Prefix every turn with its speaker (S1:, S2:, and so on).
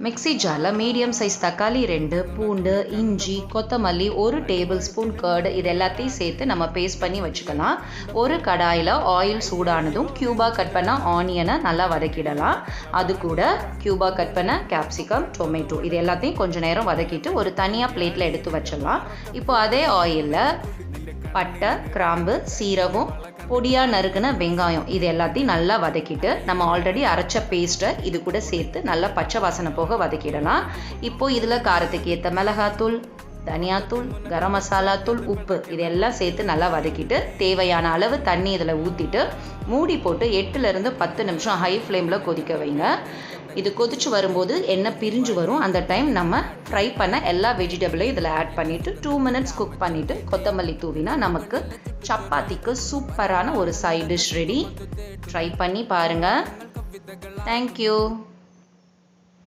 S1: Mixie ஜாரில் medium size தக்காளி 2, பூண்டு, இஞ்சி, கொத்தமல்லி, 1 டேபிள் ஸ்பூன் கர்டு இது எல்லாத்தையும் சேர்த்து நம்ம பேஸ்ட் பண்ணி வச்சுக்கலாம். ஒரு கடாயில் ஆயில் சூடானதும் க்யூபாக கட் பண்ண ஆனியனை நல்லா வதக்கிடலாம். அது கூட க்யூபாக கட் பண்ண கேப்சிகம், டொமேட்டோ இது எல்லாத்தையும் கொஞ்சம் நேரம் வதக்கிட்டு ஒரு தனியாக பிளேட்டில் எடுத்து வச்சிடலாம். இப்போ அதே ஆயிலில் பட்டை, கிராம்பு, சீரகம், பொடியாக நறுக்குன வெங்காயம் இது எல்லாத்தையும் நல்லா வதக்கிட்டு நம்ம ஆல்ரெடி அரைச்ச பேஸ்ட்டை இது கூட சேர்த்து நல்லா பச்சை வாசனை போக வதக்கிடலாம். இப்போது இதில் காரத்துக்கு ஏற்ற மிளகாத்தூள், தனியாத்தூள், கரம் மசாலா தூள், உப்பு இதெல்லாம் சேர்த்து நல்லா வதக்கிட்டு தேவையான அளவு தண்ணி இதில் ஊற்றிட்டு மூடி போட்டு 8லேருந்து 10 நிமிஷம் ஹை ஃப்ளேமில் கொதிக்க வைங்க. இது கொதிச்சு வரும்போது எண்ணெய் பிரிஞ்சு வரும். அந்த டைம் நம்ம ஃப்ரை பண்ண எல்லா வெஜிடபிளையும் இதில் ஆட் பண்ணிவிட்டு 2 மினிட்ஸ் குக் பண்ணிவிட்டு கொத்தமல்லி தூவினா நமக்கு சப்பாத்திக்கு சூப்பரான ஒரு சைட் டிஷ் ரெடி. ட்ரை பண்ணி பாருங்கள். தேங்க்யூ.